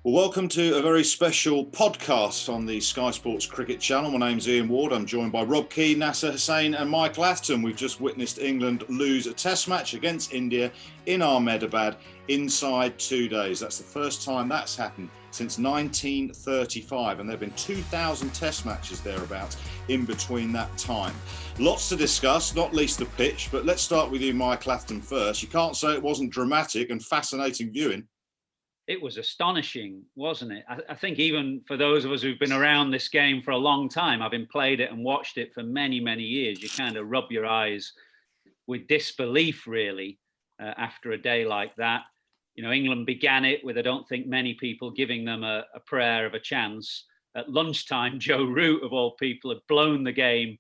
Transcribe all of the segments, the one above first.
Well, welcome to a very special podcast on the Sky Sports Cricket Channel. My name's Ian Ward. I'm joined by Rob Key, Nasser Hussain and Michael Atherton. We've just witnessed England lose a test match against India in Ahmedabad inside 2 days. That's the first time that's happened since 1935, and there have been 2,000 test matches thereabouts in between that time. Lots to discuss, not least the pitch, but let's start with you, Michael Atherton, first. You can't say it wasn't dramatic and fascinating viewing. It was astonishing, wasn't it? I think even for those of us who've been around this game for a long time, having played it and watched it for many, many years, you kind of rub your eyes with disbelief, really, after a day like that. You know, England began it with, I don't think, many people giving them a prayer of a chance. At lunchtime, Joe Root, of all people, had blown the game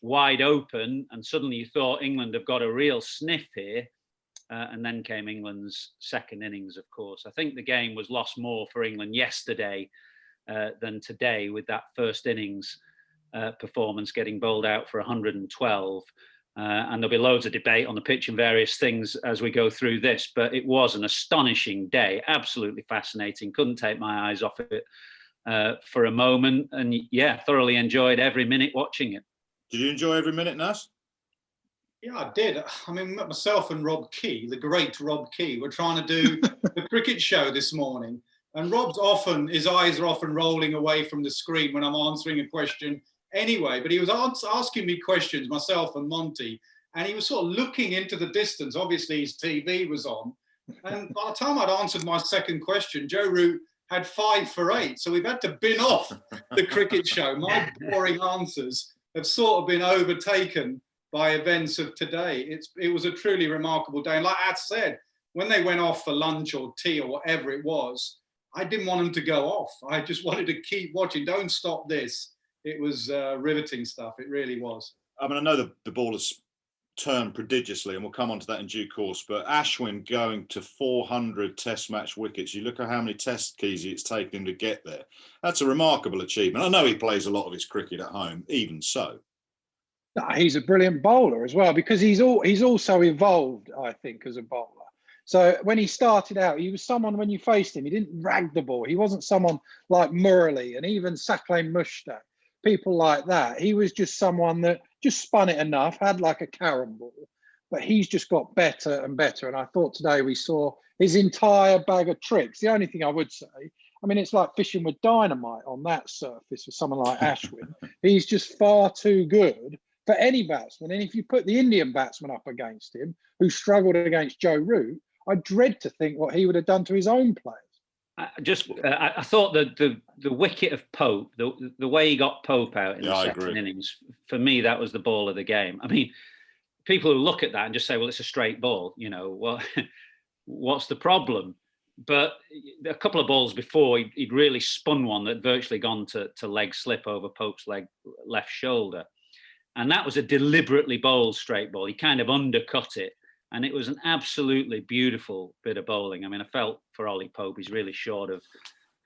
wide open, and suddenly you thought England have got a real sniff here. And then came England's second innings, of course. I think the game was lost more for England yesterday than today, with that first innings performance getting bowled out for 112. And there'll be loads of debate on the pitch and various things as we go through this. But it was an astonishing day, absolutely fascinating. Couldn't take my eyes off it for a moment. And yeah, thoroughly enjoyed every minute watching it. Did you enjoy every minute, Nas? Yeah, I did. I mean, myself and Rob Key, the great Rob Key, were trying to do the cricket show this morning. And his eyes are often rolling away from the screen when I'm answering a question anyway. But he was asking me questions, myself and Monty, and he was sort of looking into the distance. Obviously, his TV was on. And by the time I'd answered my second question, Joe Root had 5 for 8. So we've had to bin off the cricket show. My boring answers have sort of been overtaken by events of today. It was a truly remarkable day. And like Ad said, when they went off for lunch or tea or whatever it was, I didn't want them to go off. I just wanted to keep watching. Don't stop this. It was riveting stuff. It really was. I mean, I know the ball has turned prodigiously, and we'll come on to that in due course, but Ashwin going to 400 test match wickets. You look at how many test keys it's taken him to get there. That's a remarkable achievement. I know he plays a lot of his cricket at home, even so. No, he's a brilliant bowler as well, because he's also evolved, I think, as a bowler. So when he started out, he was someone, when you faced him, he didn't rag the ball. He wasn't someone like Murali and even Saqlain Mushtaq, people like that. He was just someone that just spun it enough, had like a carom ball, but he's just got better and better. And I thought today we saw his entire bag of tricks. The only thing I would say, I mean, it's like fishing with dynamite on that surface for someone like Ashwin. He's just far too good for any batsman. And if you put the Indian batsman up against him, who struggled against Joe Root, I dread to think what he would have done to his own players. I thought that the wicket of Pope, the way he got Pope out in the second innings, for me, that was the ball of the game. I mean, people who look at that and just say, well, it's a straight ball, you know, well, what's the problem? But a couple of balls before, he'd really spun one that virtually gone to leg slip over Pope's left shoulder. And that was a deliberately bowled straight ball. He kind of undercut it. And it was an absolutely beautiful bit of bowling. I mean, I felt for Ollie Pope, he's really short of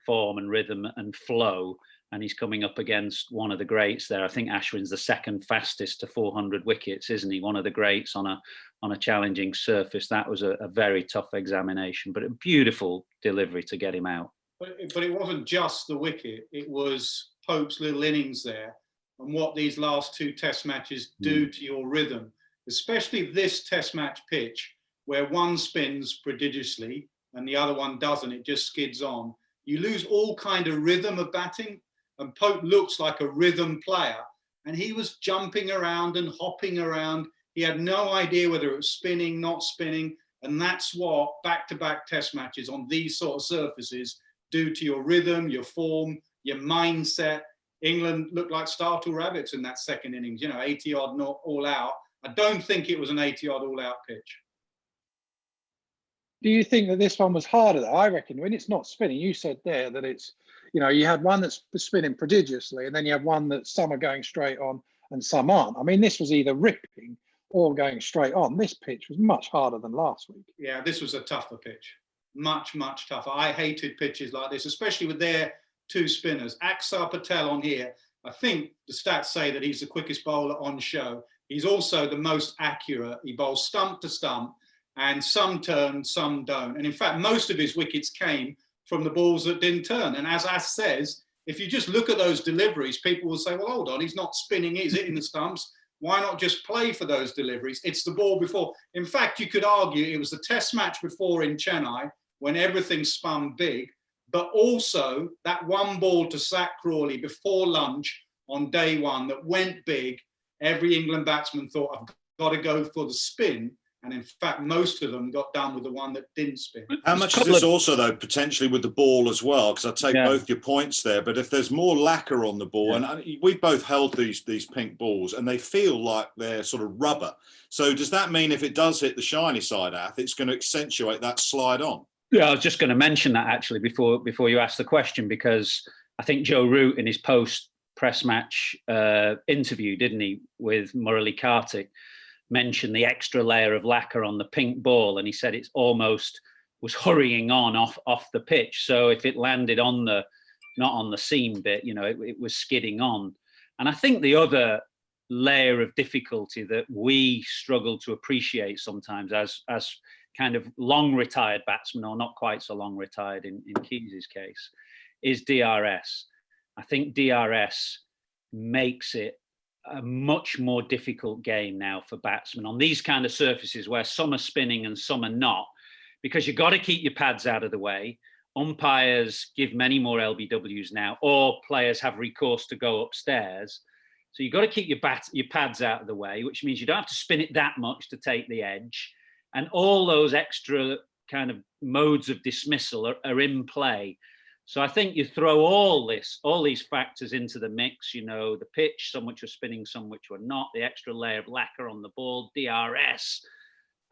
form and rhythm and flow. And he's coming up against one of the greats there. I think Ashwin's the second fastest to 400 wickets, isn't he? One of the greats on a challenging surface. That was a very tough examination, but a beautiful delivery to get him out. But it wasn't just the wicket. It was Pope's little innings there, and what these last 2 test matches do to your rhythm, especially this test match pitch, where one spins prodigiously and the other one doesn't, it just skids on. You lose all kind of rhythm of batting, and Pope looks like a rhythm player, and he was jumping around and hopping around. He had no idea whether it was spinning, not spinning, and that's what back-to-back test matches on these sort of surfaces do to your rhythm, your form, your mindset. England looked like startled rabbits in that second innings, 80-odd not all out. I don't think it was an 80-odd all-out pitch. Do you think that this one was harder, though? I reckon when it's not spinning, you said there that it's, you had one that's spinning prodigiously, and then you have one that some are going straight on and some aren't. I mean, this was either ripping or going straight on. This pitch was much harder than last week. Yeah, this was a tougher pitch. Much, much tougher. I hated pitches like this, especially with their 2 spinners. Axar Patel on here, I think the stats say that he's the quickest bowler on show. He's also the most accurate. He bowls stump to stump, and some turn, some don't. And in fact, most of his wickets came from the balls that didn't turn. And as Ash says, if you just look at those deliveries, people will say, well, hold on, he's not spinning, he's hitting the stumps. Why not just play for those deliveries? It's the ball before. In fact, you could argue it was the test match before in Chennai when everything spun big, but also that one ball to Zach Crawley before lunch on day one that went big. Every England batsman thought, I've got to go for the spin. And in fact, most of them got done with the one that didn't spin. How much is this also, though, potentially with the ball as well? Because I take both your points there. But if there's more lacquer on the ball, and we've both held these pink balls, and they feel like they're sort of rubber. So does that mean if it does hit the shiny side, Ath, it's going to accentuate that slide on? Yeah, I was just going to mention that actually before you asked the question, because I think Joe Root in his post-press match interview, didn't he, with Murali Kartik, mentioned the extra layer of lacquer on the pink ball, and he said it's almost was hurrying on off the pitch. So if it landed on the not on the seam bit, it was skidding on. And I think the other layer of difficulty that we struggle to appreciate sometimes as kind of long retired batsmen, or not quite so long retired in Keys's case, is DRS. I think DRS makes it a much more difficult game now for batsmen on these kind of surfaces where some are spinning and some are not, because you've got to keep your pads out of the way. Umpires give many more LBWs now, or players have recourse to go upstairs. So you've got to keep your pads out of the way, which means you don't have to spin it that much to take the edge. And all those extra kind of modes of dismissal are in play. So I think you throw all these factors into the mix, the pitch, some which are spinning, some which were not, the extra layer of lacquer on the ball, DRS,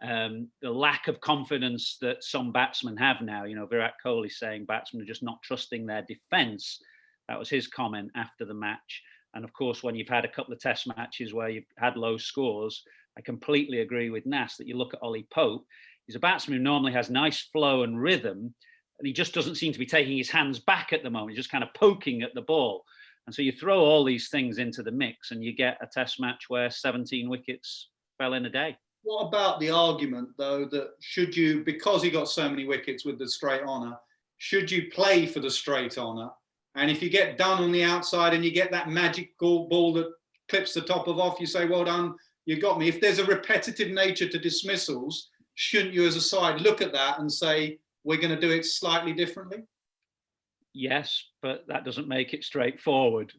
the lack of confidence that some batsmen have now. Virat Kohli saying batsmen are just not trusting their defence. That was his comment after the match. And of course, when you've had a couple of test matches where you've had low scores, I completely agree with Nas that you look at Ollie Pope. He's a batsman who normally has nice flow and rhythm, and he just doesn't seem to be taking his hands back at the moment. He's just kind of poking at the ball. And so you throw all these things into the mix and you get a test match where 17 wickets fell in a day. What about the argument, though, that should you, because he got so many wickets with the straight honour, should you play for the straight honour? And if you get done on the outside and you get that magic ball that clips the top of off, you say, well done, you got me. If there's a repetitive nature to dismissals, shouldn't you as a side look at that and say, we're going to do it slightly differently? Yes, but that doesn't make it straightforward,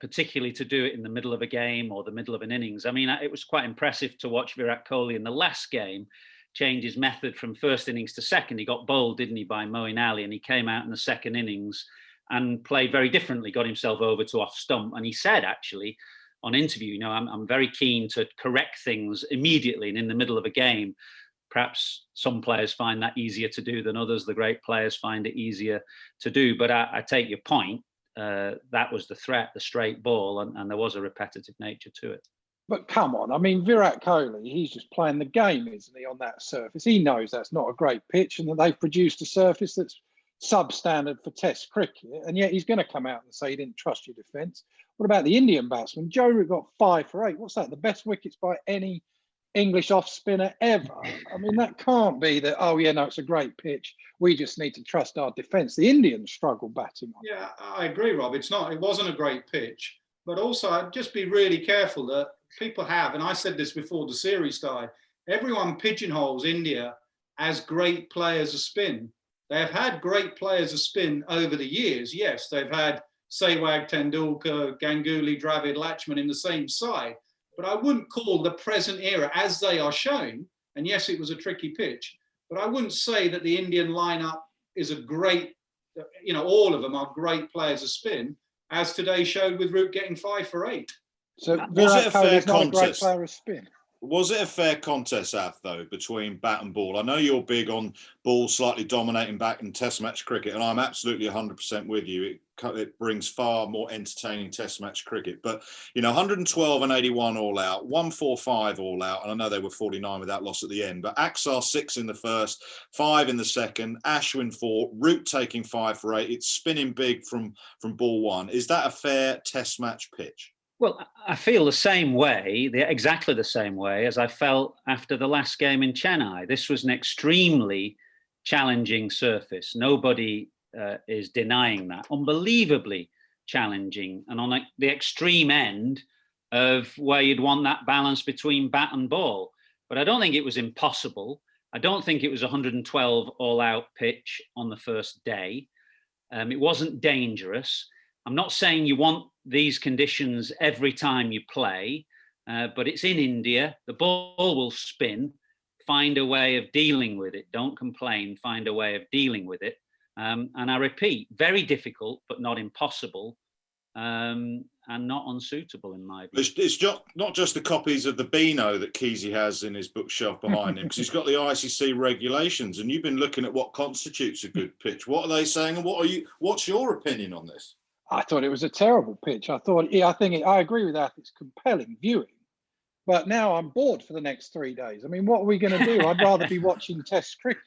particularly to do it in the middle of a game or the middle of an innings. I mean, it was quite impressive to watch Virat Kohli in the last game change his method from first innings to second. He got bowled, didn't he, by Moeen Ali, and he came out in the second innings and played very differently, got himself over to off stump. And he said, actually, on interview, I'm very keen to correct things immediately and in the middle of a game. Perhaps some players find that easier to do than others. The great players find it easier to do. But I take your point. That was the threat, the straight ball, and there was a repetitive nature to it. But come on, I mean, Virat Kohli, he's just playing the game, isn't he, on that surface? He knows that's not a great pitch and that they've produced a surface that's substandard for Test cricket, and yet he's going to come out and say he didn't trust your defence. What about the Indian batsman? Joe Root got 5 for 8. What's that? The best wickets by any English off spinner ever. I mean, that can't be that, oh yeah, no, it's a great pitch, we just need to trust our defence. The Indians struggle batting on. Yeah, I agree, Rob. It wasn't a great pitch, but also I'd just be really careful that people have, and I said this before the series started, everyone pigeonholes India as great players of spin. They have had great players of spin over the years. Yes, they've had Sehwag, Tendulkar, Ganguly, Dravid, Lachman in the same side. But I wouldn't call the present era, as they are showing, and yes, it was a tricky pitch, but I wouldn't say that the Indian lineup is a great, all of them are great players of spin, as today showed with Root getting 5 for 8. So was it a fair contest? Player of spin. Was it a fair contest, Ath, though, between bat and ball? I know you're big on ball slightly dominating back in Test match cricket, and I'm absolutely 100% with you. It brings far more entertaining Test match cricket. But, 112 and 81 all out, 145 all out, and I know they were 49 with that loss at the end. But Axar 6 in the first, 5 in the second, Ashwin 4, Root taking 5 for 8. It's spinning big from ball one. Is that a fair Test match pitch? Well, I feel the same way, exactly the same way as I felt after the last game in Chennai. This was an extremely challenging surface. Nobody is denying that. Unbelievably challenging, and on the extreme end of where you'd want that balance between bat and ball. But I don't think it was impossible. I don't think it was 112 all-out pitch on the first day. It wasn't dangerous. I'm not saying you want these conditions every time you play, but it's in India. The ball will spin. Find a way of dealing with it. Don't complain. Find a way of dealing with it. And I repeat, very difficult, but not impossible. And not unsuitable in my view. It's not just the copies of the Beano that Kesey has in his bookshelf behind him, because he's got the ICC regulations, and you've been looking at what constitutes a good pitch. What are they saying, and what's your opinion on this? I thought it was a terrible pitch. I agree with that. It's compelling viewing, but now I'm bored for the next 3 days. I mean, what are we going to do? I'd rather be watching Test cricket.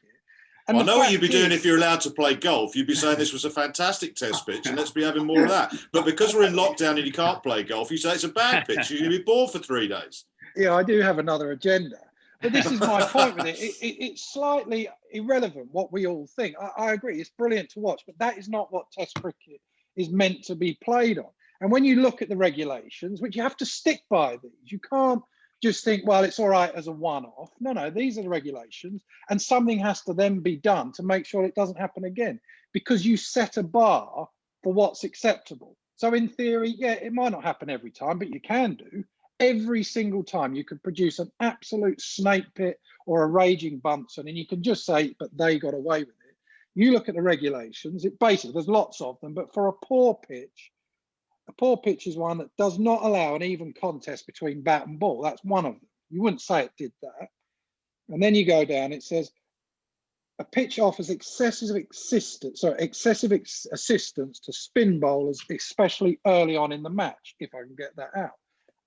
And I know what you'd be doing if you're allowed to play golf. You'd be saying this was a fantastic test pitch and let's be having more of that. But because we're in lockdown and you can't play golf, you say it's a bad pitch. You're going to be bored for 3 days. Yeah, I do have another agenda. But this is my point with it. It's slightly irrelevant what we all think. I agree. It's brilliant to watch, but that is not what Test cricket is meant to be played on. And when you look at the regulations, which you have to stick by these, you can't just think, well, it's all right as a one-off. No, these are the regulations, and something has to then be done to make sure it doesn't happen again, because you set a bar for what's acceptable. So in theory, yeah, it might not happen every time, but you can do. Every single time you could produce an absolute snake pit or a raging Bunsen, and you can just say, but they got away with it. You look at the regulations, it basically, there's lots of them, but for a poor pitch is one that does not allow an even contest between bat and ball. That's one of them. You wouldn't say it did that. And then you go down, it says, a pitch offers excessive assistance to spin bowlers, especially early on in the match, if I can get that out.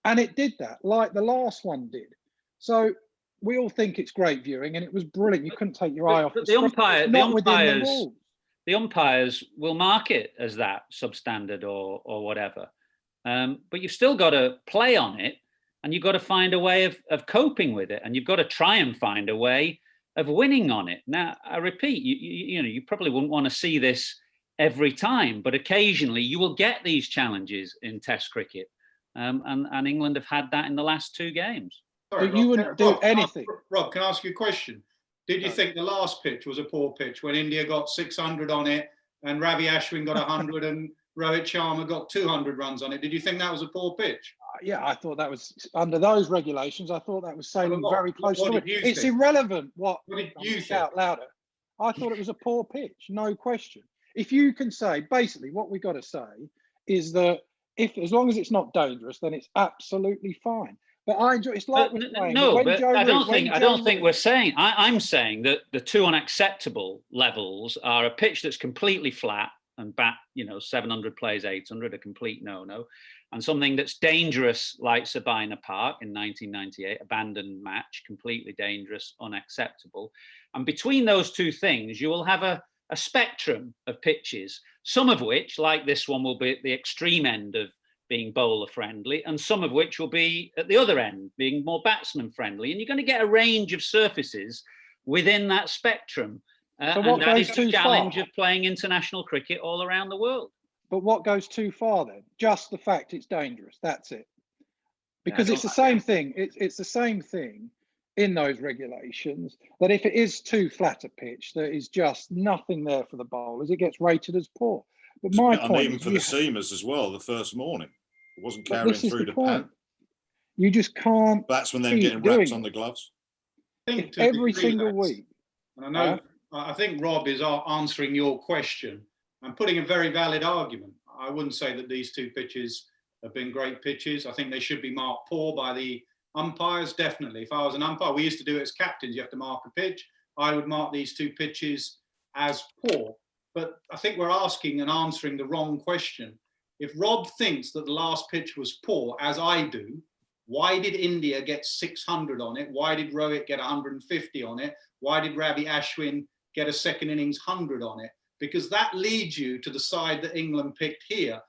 And it did that, like the last one did. So we all think it's great viewing, and it was brilliant. You couldn't take your eye off the umpires will mark it as that substandard or whatever. But you've still got to play on it, and you've got to find a way of coping with it, and you've got to try and find a way of winning on it. Now, I repeat, you probably wouldn't want to see this every time, but occasionally you will get these challenges in Test cricket, and England have had that in the last 2 games. Sorry, but you wouldn't do anything. Rob, can I ask you a question? Did you think the last pitch was a poor pitch when India got 600 on it and Ravi Ashwin got 100 and Rohit Sharma got 200 runs on it? Did you think that was a poor pitch? Yeah, I thought that was, under those regulations, I thought that was sailing very close to it. It's think? Irrelevant what did you think? Shout louder. I thought it was a poor pitch, no question. If you can say, basically what we got to say is that as long as it's not dangerous, then it's absolutely fine. But I enjoy. It's like I don't think we're saying. I'm saying that the 2 unacceptable levels are a pitch that's completely flat and bat, 700 plays 800, a complete no-no, and something that's dangerous like Sabina Park in 1998, abandoned match, completely dangerous, unacceptable. And between those 2 things, you will have a spectrum of pitches, some of which, like this one, will be at the extreme end of being bowler friendly, and some of which will be at the other end, being more batsman friendly. And you're going to get a range of surfaces within that spectrum. And that is the challenge of playing international cricket all around the world. But what goes too far then? Just the fact it's dangerous. That's it. Because it's the same thing. It's the same thing in those regulations, that if it is too flat a pitch, there is just nothing there for the bowlers. It gets rated as poor. But my point even for the seamers as well, the first morning. It wasn't carrying through the pan. You just can't. Batsmen then getting wrapped on the gloves. Every single week. And I think Rob is answering your question and putting a very valid argument. I wouldn't say that these 2 pitches have been great pitches. I think they should be marked poor by the umpires, definitely. If I was an umpire, we used to do it as captains. You have to mark a pitch. I would mark these 2 pitches as poor. But I think we're asking and answering the wrong question. If Rob thinks that the last pitch was poor, as I do, why did India get 600 on it? Why did Rohit get 150 on it? Why did Ravi Ashwin get a second innings 100 on it? Because that leads you to the side that England picked here.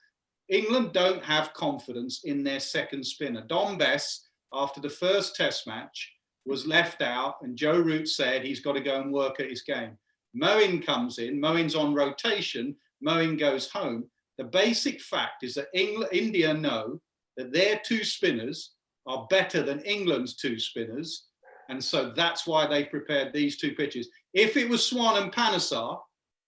England don't have confidence in their second spinner. Dom Bess, after the first Test match, was left out, and Joe Root said he's got to go and work at his game. Moeen comes in, Moeen's on rotation, Moeen goes home. The basic fact is that India know that their two spinners are better than England's two spinners. And so that's why they prepared these two pitches. If it was Swan and Panesar,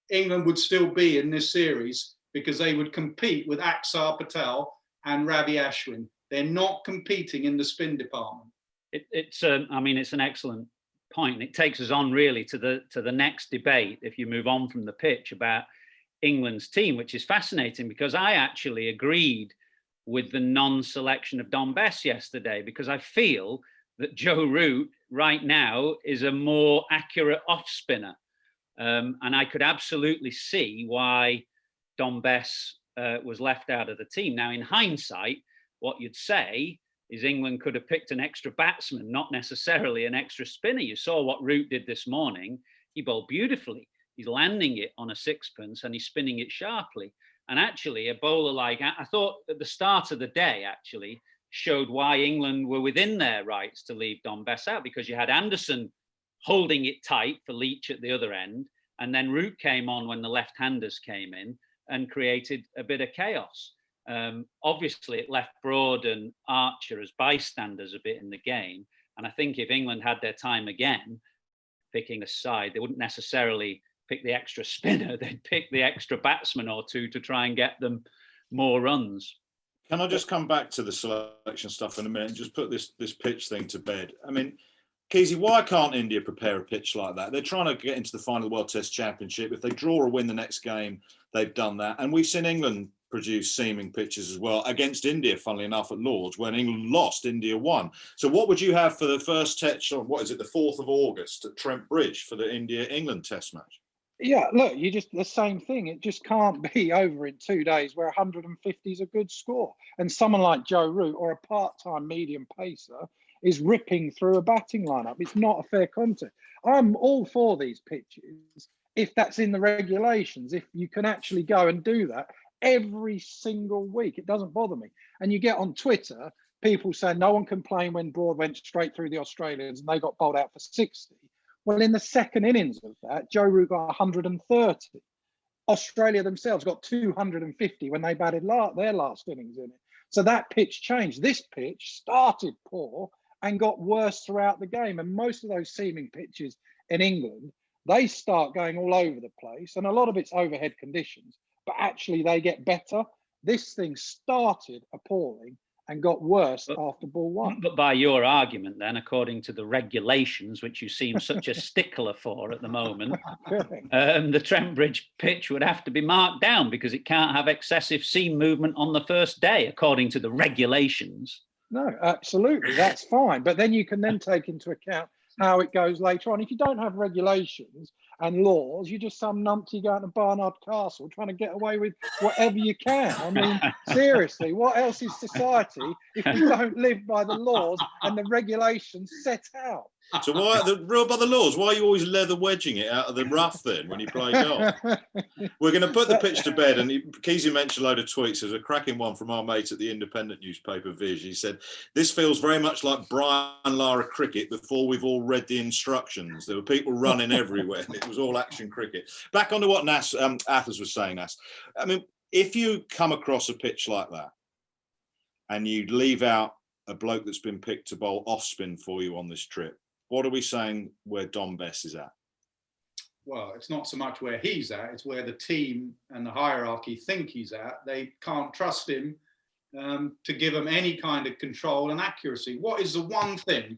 England would still be in this series because they would compete with Axar Patel and Ravi Ashwin. They're not competing in the spin department. It's an excellent point. It takes us on really to the next debate, if you move on from the pitch, about England's team, which is fascinating because I actually agreed with the non-selection of Dom Bess yesterday, because I feel that Joe Root right now is a more accurate off spinner. And I could absolutely see why Dom Bess was left out of the team. Now, in hindsight, what you'd say is England could have picked an extra batsman, not necessarily an extra spinner. You saw what Root did this morning. He bowled beautifully. He's landing it on a sixpence and he's spinning it sharply. And actually, a bowler like, I thought at the start of the day, actually, showed why England were within their rights to leave Dom Bess out, because you had Anderson holding it tight for Leach at the other end. And then Root came on when the left-handers came in and created a bit of chaos. Obviously, it left Broad and Archer as bystanders a bit in the game. And I think if England had their time again, picking a side, they wouldn't necessarily pick the extra spinner. They'd pick the extra batsman or two to try and get them more runs. Can I just come back to the selection stuff in a minute and just put this pitch thing to bed? I mean, Keezy, why can't India prepare a pitch like that? They're trying to get into the final World Test Championship. If they draw or win the next game, they've done that. And we've seen England produce seaming pitches as well against India, funnily enough, at Lord's. When England lost, India won. So what would you have for the first test on, what is it, the 4th of August at Trent Bridge for the India-England Test match? Yeah, look, the same thing. It just can't be over in 2 days where 150 is a good score. And someone like Joe Root or a part-time medium pacer is ripping through a batting lineup. It's not a fair contest. I'm all for these pitches if that's in the regulations, if you can actually go and do that every single week. It doesn't bother me. And you get on Twitter, people saying no one complained when Broad went straight through the Australians and they got bowled out for 60. Well, in the second innings of that, Joe Root got 130. Australia themselves got 250 when they batted their last innings in it. So that pitch changed. This pitch started poor and got worse throughout the game. And most of those seaming pitches in England, they start going all over the place. And a lot of it's overhead conditions, but actually they get better. This thing started appalling and got worse after ball one. But by your argument then, according to the regulations, which you seem such a stickler for at the moment, the Trent Bridge pitch would have to be marked down because it can't have excessive seam movement on the first day, according to the regulations. No, absolutely, that's fine. But then you can then take into account how it goes later on. If you don't have regulations and laws, you're just some numpty going to Barnard Castle trying to get away with whatever you can. I mean, seriously, what else is society if we don't live by the laws and the regulations set out? So why by the laws? Why are you always leather wedging it out of the rough then when you play golf? We're going to put the pitch to bed. And Keezy mentioned a load of tweets. There's a cracking one from our mate at the independent newspaper, Viz. He said, this feels very much like Brian Lara cricket before we've all read the instructions. There were people running everywhere. And it was all action cricket. Back onto what Athers was saying, Nas. I mean, if you come across a pitch like that and you leave out a bloke that's been picked to bowl off spin for you on this trip, what are we saying where Dom Bess is at? Well, it's not so much where he's at, it's where the team and the hierarchy think he's at. They can't trust him to give him any kind of control and accuracy. What is the one thing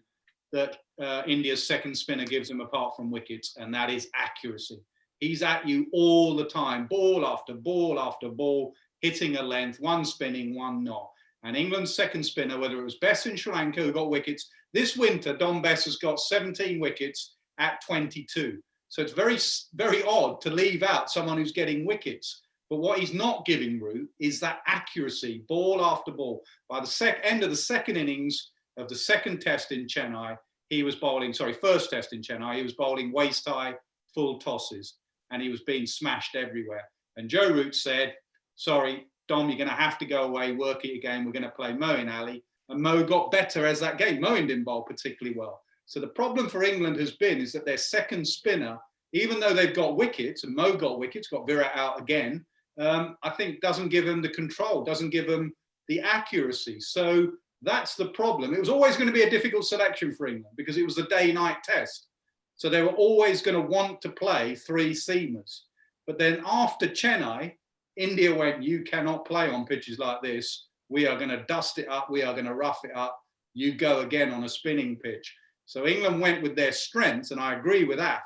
that India's second spinner gives him apart from wickets? And that is accuracy. He's at you all the time, ball after ball after ball, hitting a length, one spinning, one not. And England's second spinner, whether it was Bess in Sri Lanka who got wickets, this winter, Dom Bess has got 17 wickets at 22. So it's very, very odd to leave out someone who's getting wickets. But what he's not giving Root is that accuracy, ball after ball. By the end of the second innings of the second test in Chennai, he was bowling, first test in Chennai, he was bowling waist-high, full tosses, and he was being smashed everywhere. And Joe Root said, sorry, Dom, you're going to have to go away, work it again. We're going to play Moeen Ali. And Mo got better as that game. Moeen didn't bowl particularly well. So the problem for England has been is that their second spinner even though they've got wickets, and Mo got wickets, got Virat out again, I think doesn't give them the control, doesn't give them the accuracy. So that's the problem. It was always going to be a difficult selection for England because it was a day-night test. So they were always going to want to play 3 seamers. But then after Chennai, India went, you cannot play on pitches like this. We are going to dust it up. We are going to rough it up. You go again on a spinning pitch. So England went with their strengths, and I agree with that.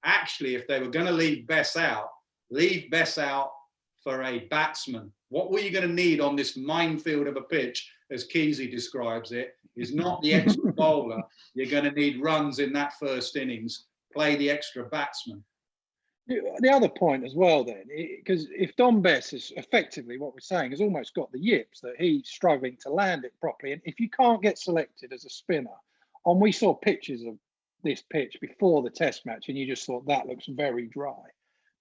Actually, if they were going to leave Bess out for a batsman. What were you going to need on this minefield of a pitch, as Kesey describes it, is not the extra bowler. You're going to need runs in that first innings. Play the extra batsman. The other point as well then, because if Dom Bess is effectively what we're saying, has almost got the yips, that he's struggling to land it properly. And if you can't get selected as a spinner, and we saw pictures of this pitch before the test match and you just thought that looks very dry,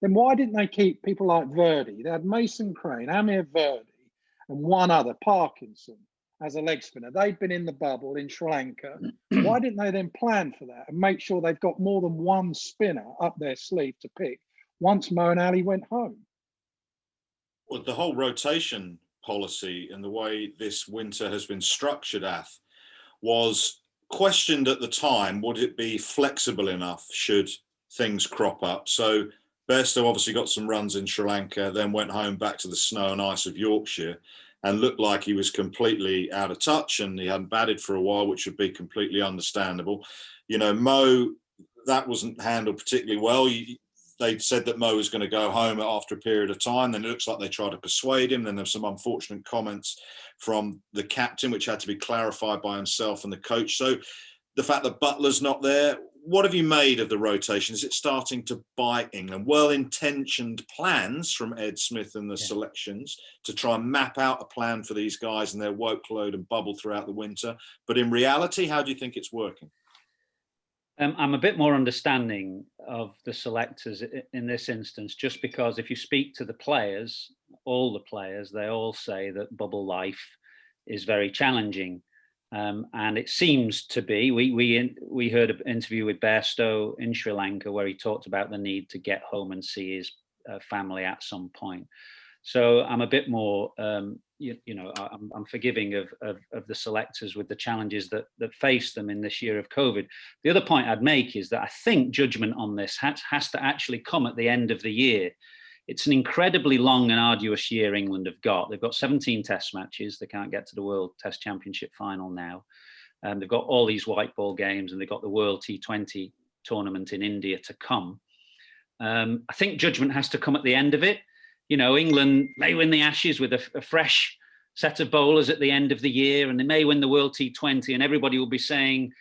then why didn't they keep people like Verdi? They had Mason Crane, Amir Verdi, and one other, Parkinson, as a leg spinner. They'd been in the bubble in Sri Lanka. Why didn't they then plan for that and make sure they've got more than one spinner up their sleeve to pick once Mo and Ali went home? Well, the whole rotation policy and the way this winter has been structured, Ath, was questioned at the time. Would it be flexible enough should things crop up? So Bairstow obviously got some runs in Sri Lanka, then went home back to the snow and ice of Yorkshire and looked like he was completely out of touch and he hadn't batted for a while, which would be completely understandable. You know, Mo, that wasn't handled particularly well. They said that Mo was going to go home after a period of time. Then it looks like they tried to persuade him. Then there's some unfortunate comments from the captain, which had to be clarified by himself and the coach. So the fact that Butler's not there, what have you made of the rotation? Is it starting to bite England? Well-intentioned plans from Ed Smith and the selections to try and map out a plan for these guys and their workload and bubble throughout the winter. But in reality, how do you think it's working? I'm a bit more understanding of the selectors in this instance, just because if you speak to the players, all the players, they all say that bubble life is very challenging. And it seems to be, we heard an interview with Bairstow in Sri Lanka where he talked about the need to get home and see his family at some point. So I'm a bit more, I'm forgiving of the selectors with the challenges that face them in this year of COVID. The other point I'd make is that I think judgment on this has to actually come at the end of the year. It's an incredibly long and arduous year England have got. They've got 17 test matches. They can't get to the World Test Championship final now. They've got all these white ball games and they've got the World T20 tournament in India to come. I think judgment has to come at the end of it. You know, England may win the Ashes with a fresh set of bowlers at the end of the year, and they may win the World T20, and everybody will be saying,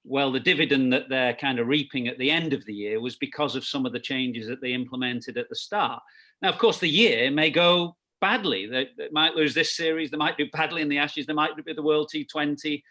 well, the dividend that they're kind of reaping at the end of the year was because of some of the changes that they implemented at the start. Now, of course, the year may go badly. They might lose this series. They might do badly in the Ashes. They might do the World T20.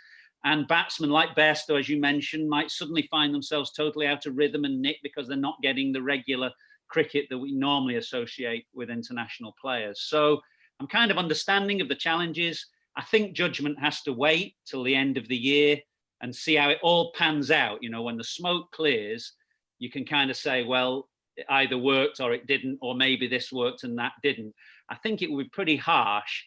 And batsmen like Bairstow, as you mentioned, might suddenly find themselves totally out of rhythm and nick because they're not getting the regular cricket that we normally associate with international players. So I'm kind of understanding of the challenges. I think judgment has to wait till the end of the year and see how it all pans out. You know, when the smoke clears, you can kind of say, well, it either worked or it didn't, or maybe this worked and that didn't. I think it would be pretty harsh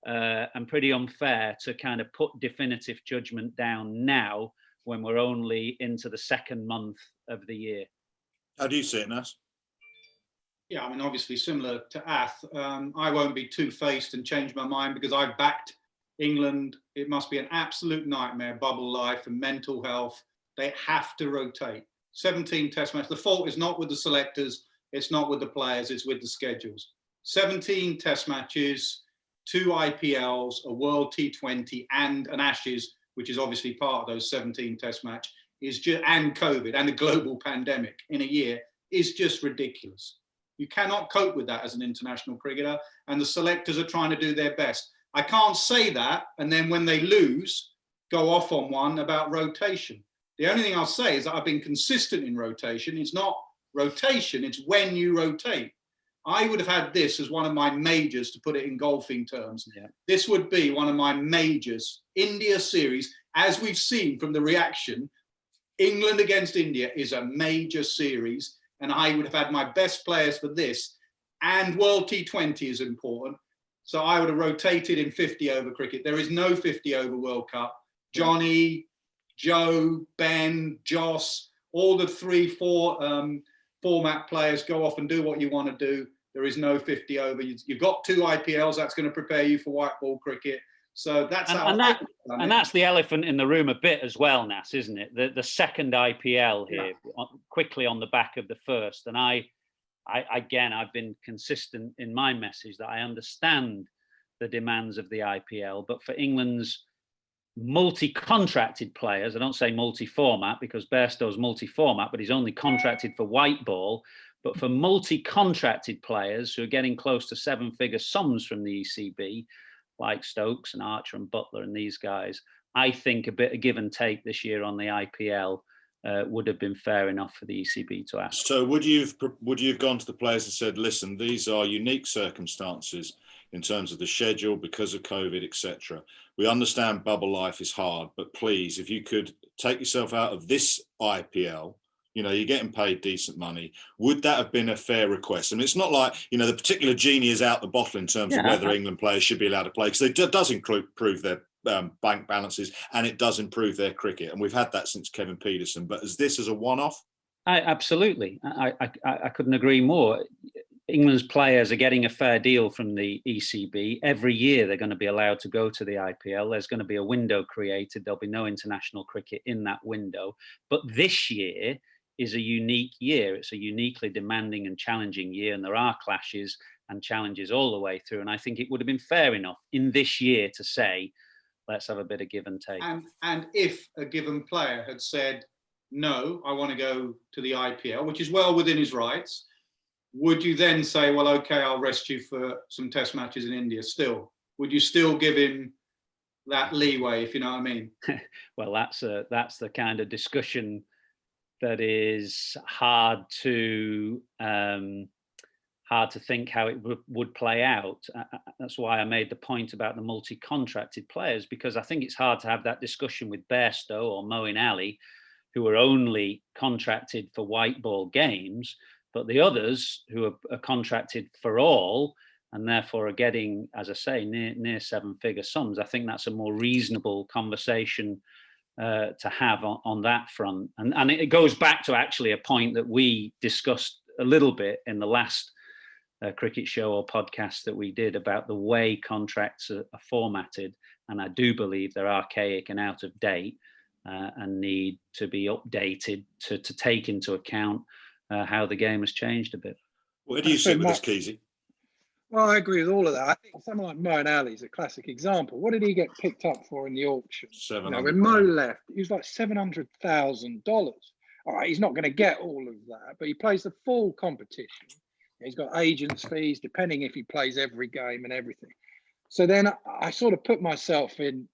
and pretty unfair to kind of put definitive judgment down now when we're only into the second month of the year. How do you see it, Nas? Yeah, I mean, obviously similar to Ath, I won't be two-faced and change my mind because I've backed England. It must be an absolute nightmare, bubble life and mental health. They have to rotate. 17 test matches. The fault is not with the selectors. It's not with the players. It's with the schedules. 17 test matches, 2 IPLs, a World T20 and an Ashes, which is obviously part of those 17 test match, and COVID and a global pandemic in a year is just ridiculous. You cannot cope with that as an international cricketer, and the selectors are trying to do their best. I can't say that, and then when they lose, go off on one about rotation. The only thing I'll say is that I've been consistent in rotation. It's not rotation, it's when you rotate. I would have had this as one of my majors, to put it in golfing terms. Yeah. This would be one of my majors. India series, as we've seen from the reaction, England against India is a major series. and I would have had my best players for this, and World T20 is important. So I would have rotated in 50 over cricket. There is no 50 over World Cup. Johnny, Joe, Ben, Joss, all the 3-4 format players go off and do what you want to do. There is no 50 over. You've got 2 IPLs. That's going to prepare you for white ball cricket. So that's that's the elephant in the room a bit as well, Nas, isn't it? The second IPL here, quickly on the back of the first. And I've been consistent in my message that I understand the demands of the IPL, but for England's multi-contracted players, I don't say multi-format because Bairstow's multi-format, but he's only contracted for white ball. But for multi-contracted players who are getting close to 7-figure sums from the ECB, like Stokes and Archer and Butler and these guys, I think a bit of give and take this year on the IPL would have been fair enough for the ECB to ask. So would you have gone to the players and said, listen, these are unique circumstances in terms of the schedule because of COVID, etc. We understand bubble life is hard, but please, if you could take yourself out of this IPL, you know, you're getting paid decent money. Would that have been a fair request? I mean, it's not like, you know, the particular genie is out the bottle in terms of whether England players should be allowed to play, because it does improve their bank balances and it does improve their cricket. And we've had that since Kevin Peterson. But is this as a one-off? Absolutely. I couldn't agree more. England's players are getting a fair deal from the ECB. Every year they're going to be allowed to go to the IPL. There's going to be a window created. There'll be no international cricket in that window. But this year is a unique year. It's a uniquely demanding and challenging year, and there are clashes and challenges all the way through. And I think it would have been fair enough in this year to say, let's have a bit of give and take. And if a given player had said, no, I want to go to the IPL, which is well within his rights, would you then say, well, okay, I'll rest you for some test matches in India still? Would you still give him that leeway, if you know what I mean? Well, that's the kind of discussion that is hard to think how it would play out. That's why I made the point about the multi-contracted players, because I think it's hard to have that discussion with Bairstow or Moeen Ali, who are only contracted for white ball games, but the others who are contracted for all and therefore are getting, as I say, near 7-figure sums. I think that's a more reasonable conversation to have on that front. And it goes back to actually a point that we discussed a little bit in the last cricket show or podcast that we did about the way contracts are formatted. And I do believe they're archaic and out of date and need to be updated to take into account how the game has changed a bit. Where do you sit with this, Keezy? Well, I agree with all of that. I think someone like Moeen Ali is a classic example. What did he get picked up for in the auction? When Mo left, he was like $700,000. All right, he's not going to get all of that, but he plays the full competition. He's got agents' fees, depending if he plays every game and everything. So then I sort of put myself in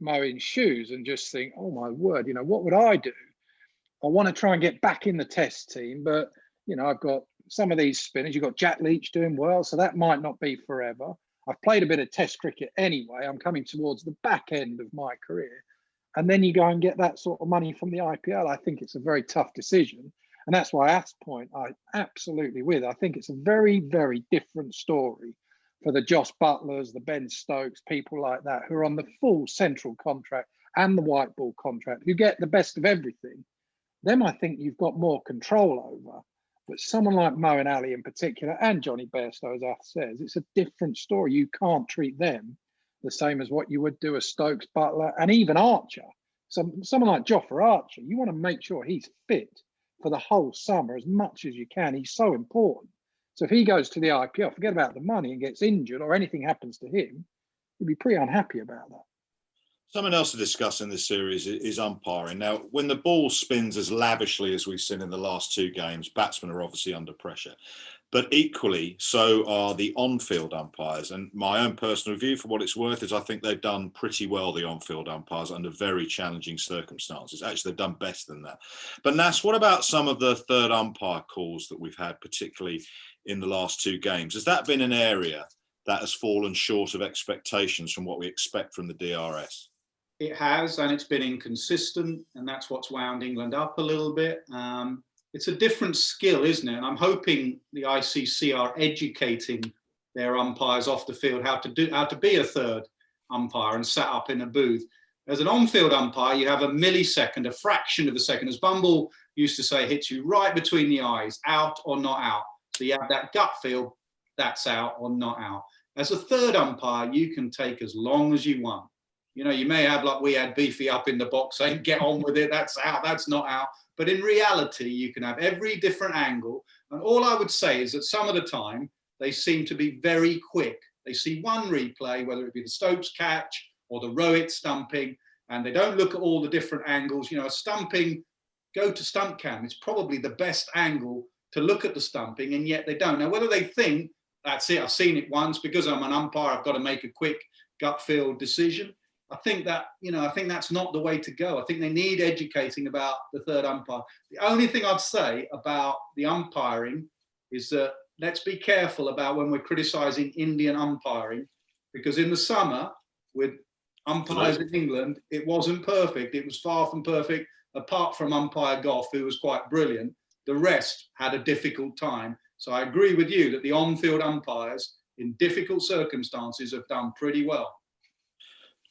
Moeen's shoes and just think, oh my word, what would I do? I want to try and get back in the test team, but I've got some of these spinners. You've got Jack Leach doing well, so that might not be forever. I've played a bit of test cricket anyway. I'm coming towards the back end of my career. And then you go and get that sort of money from the IPL. I think it's a very tough decision. And that's why at this point, I'm absolutely with. I think it's a very, very different story for the Joss Butlers, the Ben Stokes, people like that, who are on the full central contract and the white ball contract, who get the best of everything. Them, I think you've got more control over. But someone like Moeen Ali in particular, and Johnny Bairstow, as Ath says, it's a different story. You can't treat them the same as what you would do a Stokes, Butler, and even Archer. Someone like Jofra Archer, you want to make sure he's fit for the whole summer as much as you can. He's so important. So if he goes to the IPL, forget about the money, and gets injured or anything happens to him, you'd be pretty unhappy about that. Something else to discuss in this series is umpiring. Now, when the ball spins as lavishly as we've seen in the last 2 games, batsmen are obviously under pressure. But equally, so are the on-field umpires. And my own personal view, for what it's worth, is I think they've done pretty well, the on-field umpires, under very challenging circumstances. Actually, they've done better than that. But Nas, what about some of the third umpire calls that we've had, particularly in the last 2 games? Has that been an area that has fallen short of expectations from what we expect from the DRS? It has, and it's been inconsistent, and that's what's wound England up a little bit. it's a different skill, isn't it? And I'm hoping the ICC are educating their umpires off the field how to be a third umpire and sat up in a booth. As an on-field umpire, you have a millisecond, a fraction of a second, as Bumble used to say, hits you right between the eyes, out or not out. So you have that gut feel, that's out or not out. As a third umpire, you can take as long as you want. You know, you may have, like we had Beefy up in the box saying, get on with it, that's out, that's not out. But in reality, you can have every different angle. And all I would say is that some of the time, they seem to be very quick. They see one replay, whether it be the Stokes catch or the Rowett stumping, and they don't look at all the different angles. You know, a stumping, go to stump cam, it's probably the best angle to look at the stumping, and yet they don't. Now, whether they think, that's it, I've seen it once, because I'm an umpire, I've got to make a quick gut feel decision. I think that's not the way to go. I think they need educating about the third umpire. The only thing I'd say about the umpiring is that let's be careful about when we're criticising Indian umpiring, because in the summer, with umpires in England, it wasn't perfect. It was far from perfect, apart from umpire Goff, who was quite brilliant. The rest had a difficult time. So I agree with you that the on-field umpires in difficult circumstances have done pretty well.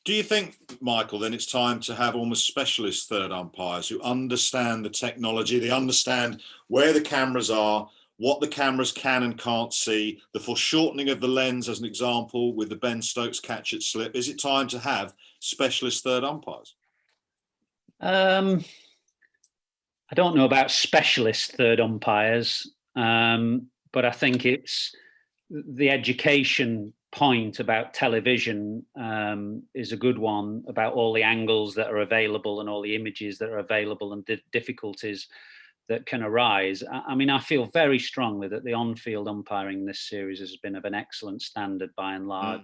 Do you think, Michael, then it's time to have almost specialist third umpires who understand the technology, they understand where the cameras are, what the cameras can and can't see, the foreshortening of the lens, as an example, with the Ben Stokes catch at slip? Is it time to have specialist third umpires? I don't know about specialist third umpires, but I think it's the education point about television is a good one, about all the angles that are available and all the images that are available and the difficulties that can arise. I mean, I feel very strongly that the on-field umpiring in this series has been of an excellent standard by and large.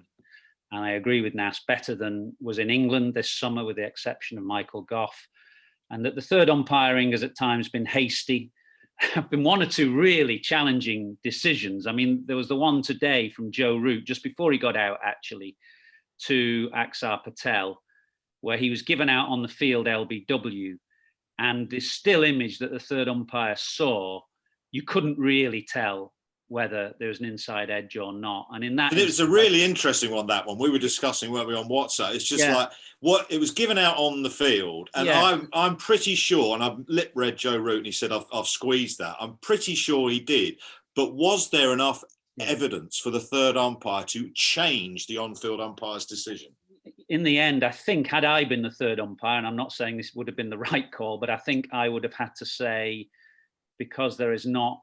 And I agree with Nas, better than was in England this summer, with the exception of Michael Goff. And that the third umpiring has at times been hasty. Have been one or two really challenging decisions. I mean, there was the one today from Joe Root, just before he got out, actually, to Axar Patel, where he was given out on the field LBW. And the still image that the third umpire saw, you couldn't really tell whether there was an inside edge or not. And in that, it was a really interesting one, that one. We were discussing, weren't we, on WhatsApp? It's just like, what it was given out on the field. And I'm pretty sure, and I've lip read Joe Root and he said, I've squeezed that. I'm pretty sure he did. But was there enough evidence for the third umpire to change the on-field umpire's decision? In the end, I think, had I been the third umpire, and I'm not saying this would have been the right call, but I think I would have had to say, because there is not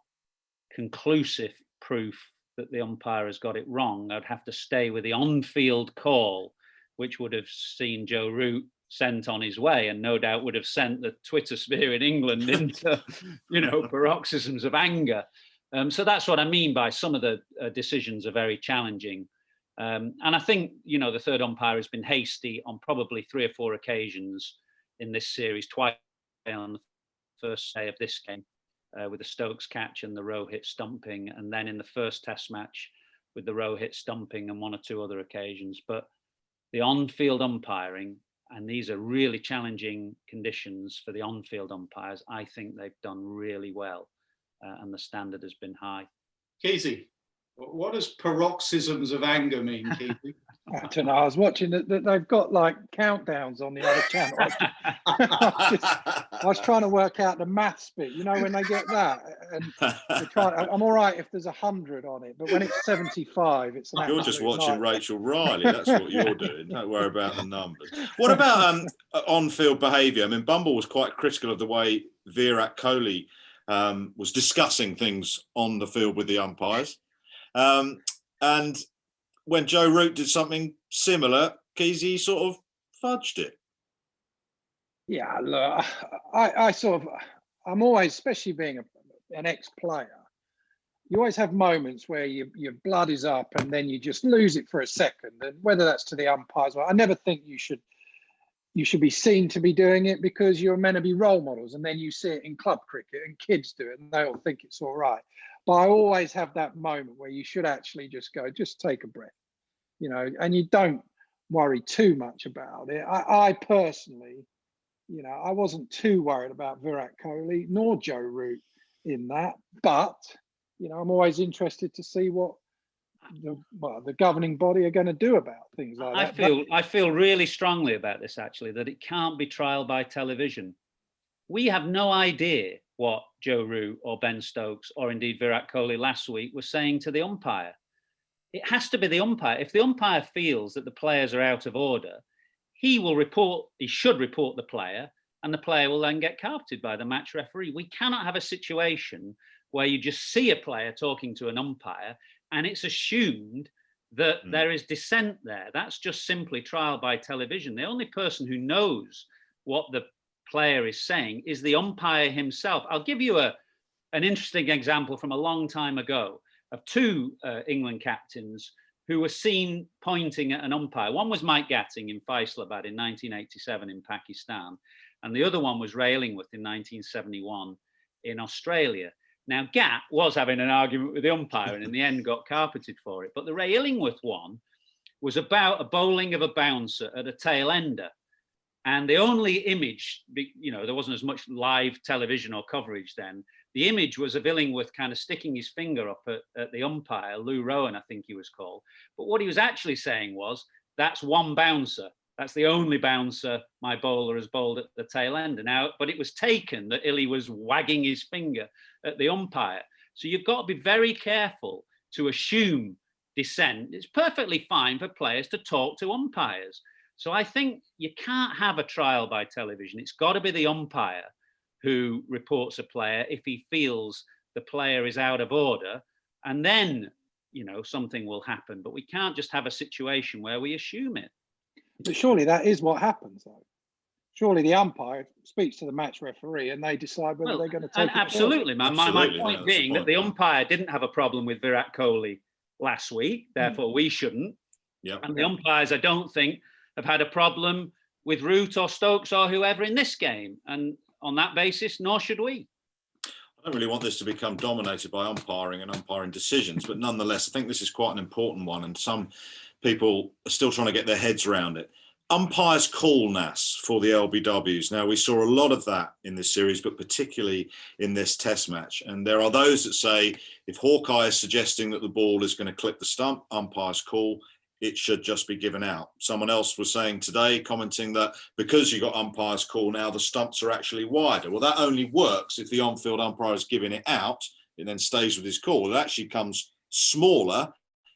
conclusive proof that the umpire has got it wrong, I'd have to stay with the on-field call, which would have seen Joe Root sent on his way, and no doubt would have sent the Twitter sphere in England into, paroxysms of anger. So that's what I mean by some of the decisions are very challenging. And I think, the third umpire has been hasty on probably 3 or 4 occasions in this series, twice on the first day of this game with the Stokes catch and the Rohit stumping, and then in the first test match with the Rohit stumping and 1 or 2 other occasions. But the on-field umpiring, and these are really challenging conditions for the on-field umpires, I think they've done really well, and the standard has been high. Keezy, what does paroxysms of anger mean, Keezy? I don't know. I was watching that. They've got like countdowns on the other channel. I was trying to work out the maths bit. When they get that, and I'm all right if there's 100 on it, but when it's 75, it's an. You're just watching Rachel Riley. That's what you're doing. Don't worry about the numbers. What about on-field behaviour? I mean, Bumble was quite critical of the way Virat Kohli was discussing things on the field with the umpires. And when Joe Root did something similar, Keezy sort of fudged it. Yeah, look, I'm always, especially being an ex-player, you always have moments where your blood is up and then you just lose it for a second. And whether that's to the umpires, I never think you should be seen to be doing it, because you're meant to be role models, and then you see it in club cricket and kids do it and they all think it's all right. But I always have that moment where you should actually just go, just take a breath, and you don't worry too much about it. I personally, I wasn't too worried about Virat Kohli nor Joe Root. in that. But, I'm always interested to see what the governing body are going to do about things like that. I feel really strongly about this, actually, that it can't be trial by television. We have no idea what Joe Root or Ben Stokes or indeed Virat Kohli last week was saying to the umpire. It has to be the umpire. If the umpire feels that the players are out of order, he should report the player, and the player will then get carpeted by the match referee. We cannot have a situation where you just see a player talking to an umpire and it's assumed that there is dissent there. That's just simply trial by television. The only person who knows what the player is saying is the umpire himself. I'll give you an interesting example from a long time ago of two England captains who were seen pointing at an umpire. One was Mike Gatting in Faisalabad in 1987 in Pakistan, and the other one was Ray Illingworth in 1971 in Australia. Now, Gat was having an argument with the umpire and in the end got carpeted for it. But the Ray Illingworth one was about a bowling of a bouncer at a tail ender. And the only image, there wasn't as much live television or coverage then. The image was of Illingworth kind of sticking his finger up at the umpire, Lou Rowan, I think he was called. But what he was actually saying was, that's one bouncer. That's the only bouncer my bowler has bowled at the tail ender. Now, but it was taken that Illy was wagging his finger at the umpire. So you've got to be very careful to assume dissent. It's perfectly fine for players to talk to umpires. So I think you can't have a trial by television. It's got to be the umpire who reports a player if he feels the player is out of order, and then, something will happen. But we can't just have a situation where we assume it. But surely that is what happens, though. Surely the umpire speaks to the match referee and they decide whether they're going to take it. Absolutely, man. My point being that the umpire didn't have a problem with Virat Kohli last week, therefore we shouldn't. Yep. And the umpires, I don't think, have had a problem with Root or Stokes or whoever in this game. And on that basis, nor should we. I don't really want this to become dominated by umpiring and umpiring decisions, but nonetheless, I think this is quite an important one, and some people are still trying to get their heads around it. Umpires call, Nas, for the LBWs. Now, we saw a lot of that in this series, but particularly in this test match. And there are those that say if Hawkeye is suggesting that the ball is going to clip the stump, umpires call, it should just be given out. Someone else was saying today, commenting that because you got umpires call now, the stumps are actually wider. Well, that only works if the on-field umpire is giving it out. It then stays with his call. It actually comes smaller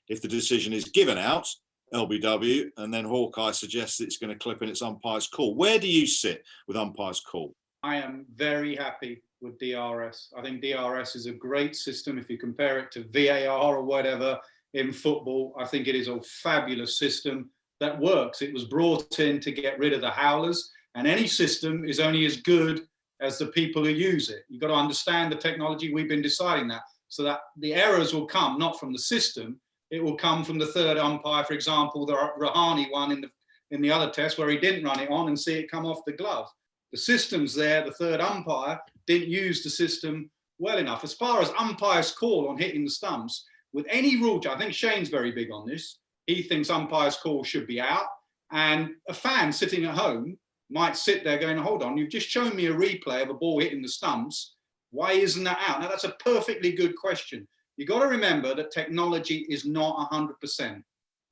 if the decision is given out, LBW, and then Hawkeye suggests it's going to clip in its umpire's call. Where do you sit with umpire's call? I am very happy with DRS. I think DRS is a great system. If you compare it to VAR or whatever in football, I think it is a fabulous system that works. It was brought in to get rid of the howlers, and any system is only as good as the people who use it. You've got to understand the technology. We've been deciding that, so that the errors will come not from the system, it will come from the third umpire. For example, the Rahane one in the other test where he didn't run it on and see it come off the glove. The system's there, the third umpire didn't use the system well enough. As far as umpires call on hitting the stumps, with any rule, I think Shane's very big on this. He thinks umpires call should be out. And a fan sitting at home might sit there going, hold on, you've just shown me a replay of a ball hitting the stumps. Why isn't that out? Now, that's a perfectly good question. You've got to remember that technology is not 100%.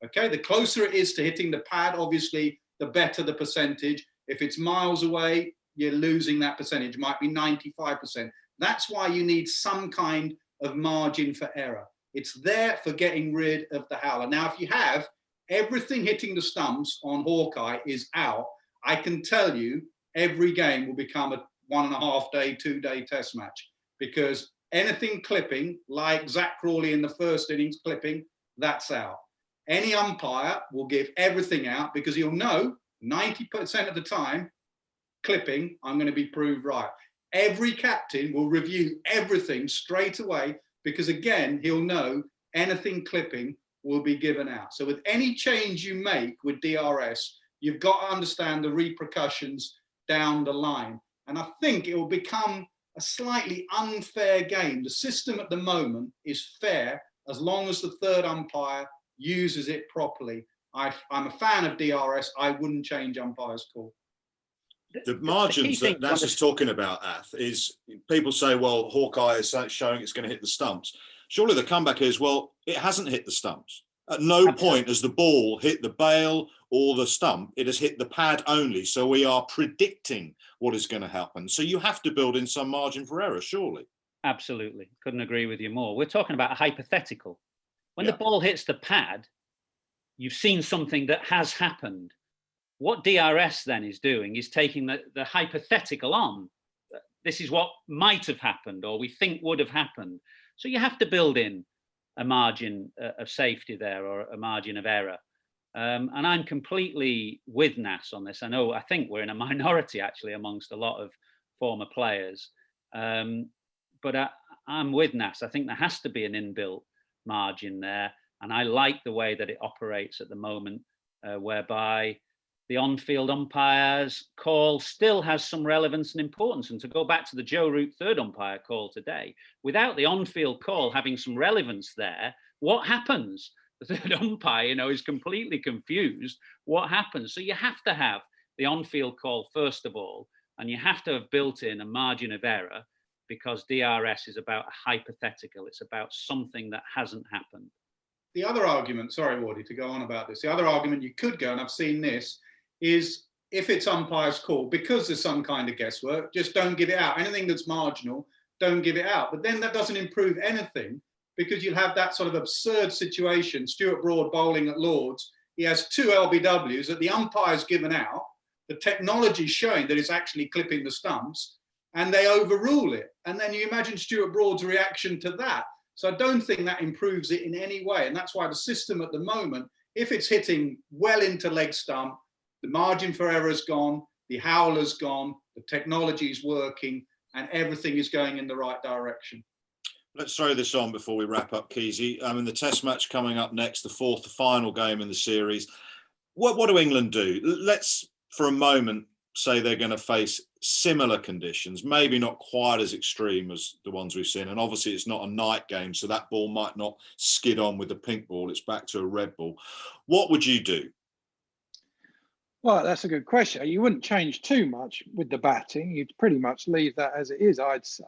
Okay, the closer it is to hitting the pad, obviously, the better the percentage. If it's miles away, you're losing that percentage. It might be 95%. That's why you need some kind of margin for error. It's there for getting rid of the howler. Now, if you have everything hitting the stumps on Hawkeye is out, I can tell you every game will become a 1.5 day, 2 day test match, because anything clipping, like Zach Crawley in the first innings clipping, that's out. Any umpire will give everything out because he'll know 90% of the time, clipping, I'm going to be proved right. Every captain will review everything straight away because, again, he'll know anything clipping will be given out. So with any change you make with DRS, you've got to understand the repercussions down the line. And I think it will become a slightly unfair game. The system at the moment is fair as long as the third umpire uses it properly. I'm a fan of DRS. I wouldn't change umpire's call. The margins that Nasser's talking about, Ath, is people say, well, Hawkeye is showing it's going to hit the stumps. Surely the comeback is, well, it hasn't hit the stumps. At no point has the ball hit the bail or the stump. It has hit the pad only. So we are predicting what is going to happen. So you have to build in some margin for error, surely. Absolutely. Couldn't agree with you more. We're talking about a hypothetical. When the ball hits the pad, you've seen something that has happened. What DRS then is doing is taking the hypothetical on. This is what might have happened or we think would have happened. So you have to build in a margin of safety there or a margin of error. And I'm completely with Nas on this. I think we're in a minority actually amongst a lot of former players. But I'm with Nas. I think there has to be an inbuilt margin there. And I like the way that it operates at the moment, whereby the on-field umpire's call still has some relevance and importance. And to go back to the Joe Root third umpire call today, without the on-field call having some relevance there, what happens? The third umpire, is completely confused. What happens? So you have to have the on-field call first of all, and you have to have built in a margin of error because DRS is about a hypothetical. It's about something that hasn't happened. The other argument, sorry, Wardy, to go on about this, the other argument you could go, and I've seen this, is if it's umpire's call, because there's some kind of guesswork, just don't give it out. Anything that's marginal, don't give it out. But then that doesn't improve anything because you'll have that sort of absurd situation. Stuart Broad bowling at Lords, he has 2 LBWs that the umpire's given out. The technology's showing that it's actually clipping the stumps and they overrule it. And then you imagine Stuart Broad's reaction to that. So I don't think that improves it in any way. And that's why the system at the moment, if it's hitting well into leg stump, the margin for error is gone, the howler's gone, the technology is working, and everything is going in the right direction. Let's throw this on before we wrap up, Keezy. The test match coming up next, the fourth, the final game in the series. What do England do? Let's, for a moment, say they're going to face similar conditions, maybe not quite as extreme as the ones we've seen. And obviously it's not a night game, so that ball might not skid on with the pink ball. It's back to a red ball. What would you do? Well, that's a good question. You wouldn't change too much with the batting. You'd pretty much leave that as it is, I'd say.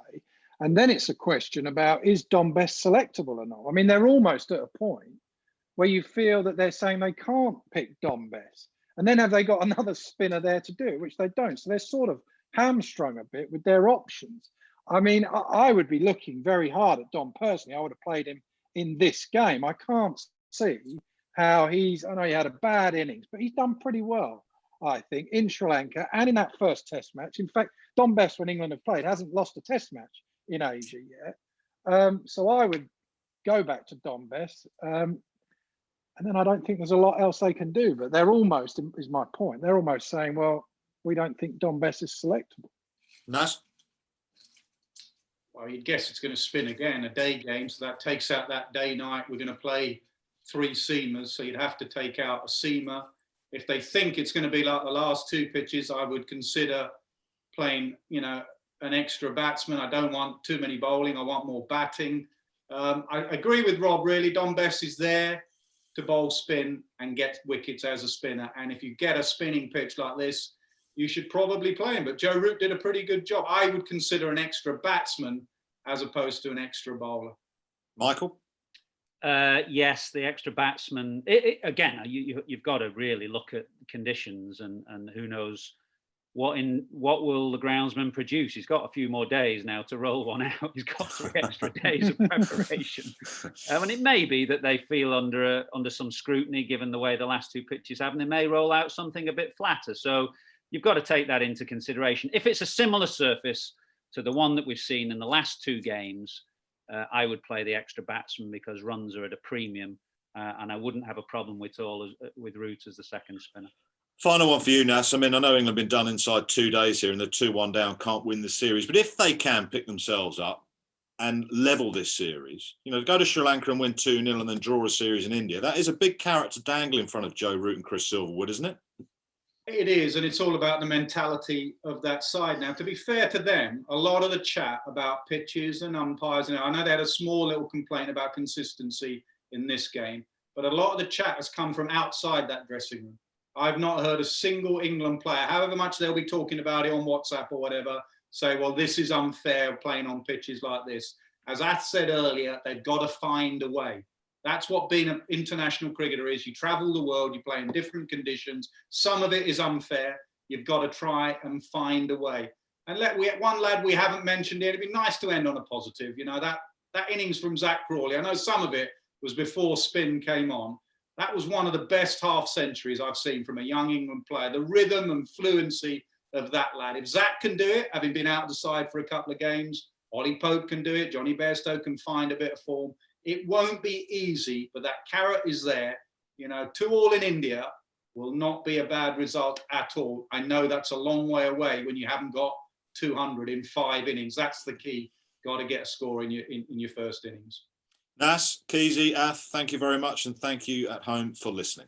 And then it's a question about, is Dom Best selectable or not? I mean, they're almost at a point where you feel that they're saying they can't pick Dom Best. And then have they got another spinner there to do it, which they don't. So they're sort of hamstrung a bit with their options. I mean, I would be looking very hard at Dom personally. I would have played him in this game. I can't see how I know he had a bad innings, but he's done pretty well, I think, in Sri Lanka and in that first test match. In fact, Dom Best, when England have played, hasn't lost a test match in Asia yet. So I would go back to Dom Best. And then I don't think there's a lot else they can do, but they're almost, is my point, they're almost saying, well, we don't think Dom Best is selectable. Nas? Well, you'd guess it's going to spin again, a day game, so that takes out that day night. We're going to play 3 seamers, so you'd have to take out a seamer. If they think it's going to be like the last 2 pitches, I would consider playing, an extra batsman. I don't want too many bowling. I want more batting. I agree with Rob, really. Dom Best is there to bowl spin and get wickets as a spinner. And if you get a spinning pitch like this, you should probably play him. But Joe Root did a pretty good job. I would consider an extra batsman as opposed to an extra bowler. Michael? Yes, the extra batsman. Again, you've got to really look at conditions and who knows what will the groundsman produce. He's got a few more days now to roll one out. He's got 3 extra days of preparation, and it may be that they feel under some scrutiny given the way the last 2 pitches have, and they may roll out something a bit flatter. So you've got to take that into consideration. If it's a similar surface to the one that we've seen in the last 2 games, I would play the extra batsman because runs are at a premium, and I wouldn't have a problem with Root as the second spinner. Final one for you, Nas. I know England have been done inside 2 days here and they're 2-1 down, can't win the series. But if they can pick themselves up and level this series, go to Sri Lanka and win 2-0 and then draw a series in India, that is a big carrot to dangle in front of Joe Root and Chris Silverwood, isn't it? It is, and it's all about the mentality of that side. Now, to be fair to them, a lot of the chat about pitches and umpires, I know they had a small little complaint about consistency in this game, but a lot of the chat has come from outside that dressing room. I've not heard a single England player, however much they'll be talking about it on WhatsApp or whatever, say, well, this is unfair playing on pitches like this. As Ath said earlier, they've got to find a way. That's what being an international cricketer is. You travel the world, you play in different conditions. Some of it is unfair. You've got to try and find a way. And one lad we haven't mentioned here, it'd be nice to end on a positive. You know, that innings from Zach Crawley, I know some of it was before spin came on. That was one of the best half centuries I've seen from a young England player. The rhythm and fluency of that lad. If Zach can do it, having been out of the side for a couple of games, Ollie Pope can do it, Johnny Bairstow can find a bit of form. It won't be easy, but that carrot is there. You know, 2 all in India will not be a bad result at all. I know that's a long way away when you haven't got 200 in 5 innings. That's the key. Got to get a score in your first innings. Nas, Keezy, Ath, thank you very much, and thank you at home for listening.